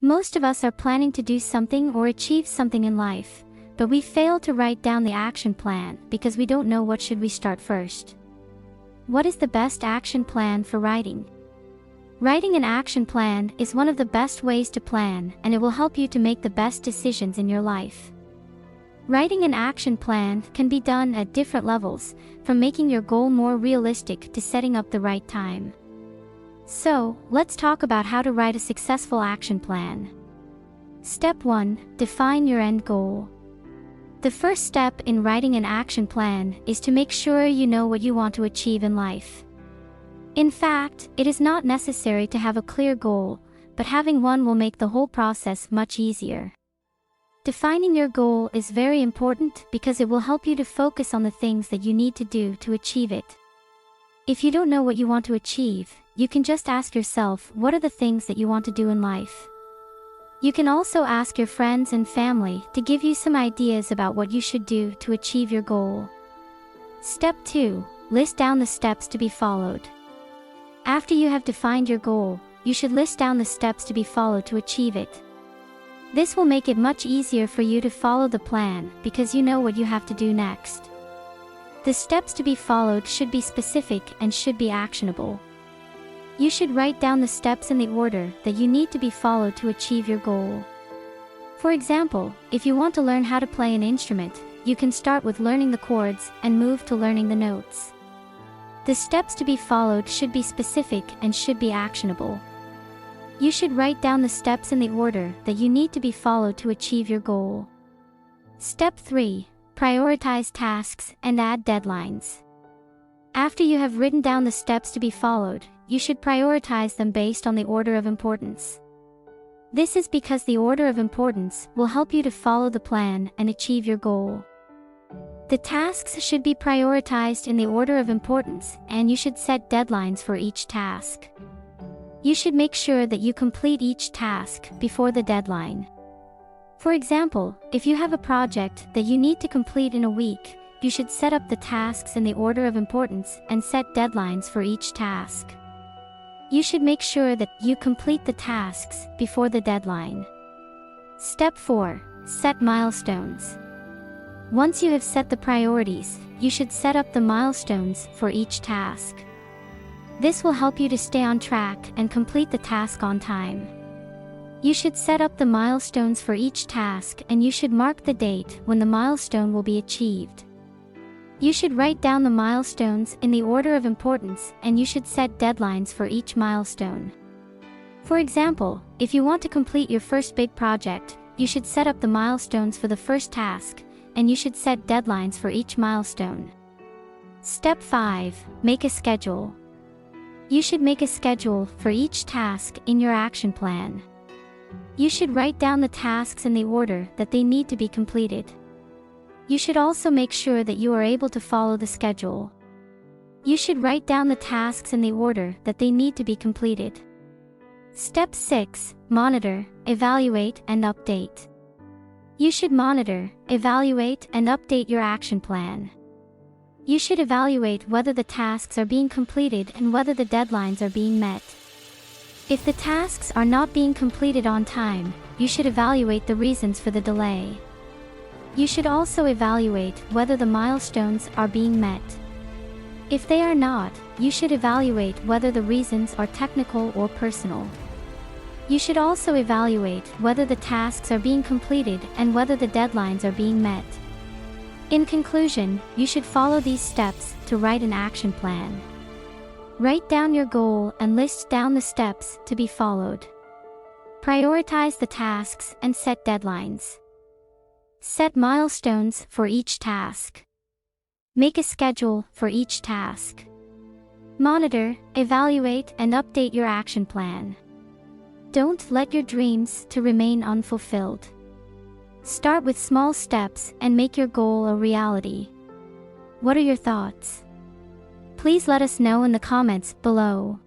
Most of us are planning to do something or achieve something in life, but we fail to write down the action plan because we don't know what should we start first. What is the best action plan for writing? Writing an action plan is one of the best ways to plan, and it will help you to make the best decisions in your life. Writing an action plan can be done at different levels, from making your goal more realistic to setting up the right time. So, let's talk about how to write a successful action plan. Step 1. Define your end goal. The first step in writing an action plan is to make sure you know what you want to achieve in life. In fact, it is not necessary to have a clear goal, but having one will make the whole process much easier. Defining your goal is very important because it will help you to focus on the things that you need to do to achieve it. If you don't know what you want to achieve, you can just ask yourself what are the things that you want to do in life. You can also ask your friends and family to give you some ideas about what you should do to achieve your goal. Step 2. List down the steps to be followed. After you have defined your goal, you should list down the steps to be followed to achieve it. This will make it much easier for you to follow the plan because you know what you have to do next. The steps to be followed should be specific and should be actionable. You should write down the steps in the order that you need to be followed to achieve your goal. For example, if you want to learn how to play an instrument, you can start with learning the chords and move to learning the notes. The steps to be followed should be specific and should be actionable. You should write down the steps in the order that you need to be followed to achieve your goal. Step 3. Prioritize tasks and add deadlines. After you have written down the steps to be followed, you should prioritize them based on the order of importance. This is because the order of importance will help you to follow the plan and achieve your goal. The tasks should be prioritized in the order of importance, and you should set deadlines for each task. You should make sure that you complete each task before the deadline. For example, if you have a project that you need to complete in a week, you should set up the tasks in the order of importance and set deadlines for each task. You should make sure that you complete the tasks before the deadline. Step 4. Set milestones. Once you have set the priorities, you should set up the milestones for each task. This will help you to stay on track and complete the task on time. You should set up the milestones for each task, and you should mark the date when the milestone will be achieved. You should write down the milestones in the order of importance, and you should set deadlines for each milestone. For example, if you want to complete your first big project, you should set up the milestones for the first task, and you should set deadlines for each milestone. Step 5. Make a schedule. You should make a schedule for each task in your action plan. You should write down the tasks in the order that they need to be completed. You should also make sure that you are able to follow the schedule. You should write down the tasks in the order that they need to be completed. Step 6. Monitor, evaluate, and update. You should monitor, evaluate, and update your action plan. You should evaluate whether the tasks are being completed and whether the deadlines are being met. If the tasks are not being completed on time, you should evaluate the reasons for the delay. You should also evaluate whether the milestones are being met. If they are not, you should evaluate whether the reasons are technical or personal. You should also evaluate whether the tasks are being completed and whether the deadlines are being met. In conclusion, you should follow these steps to write an action plan. Write down your goal and list down the steps to be followed. Prioritize the tasks and set deadlines. Set milestones for each task. Make a schedule for each task. Monitor, evaluate, and update your action plan. Don't let your dreams to remain unfulfilled. Start with small steps and make your goal a reality. What are your thoughts? Please let us know in the comments below.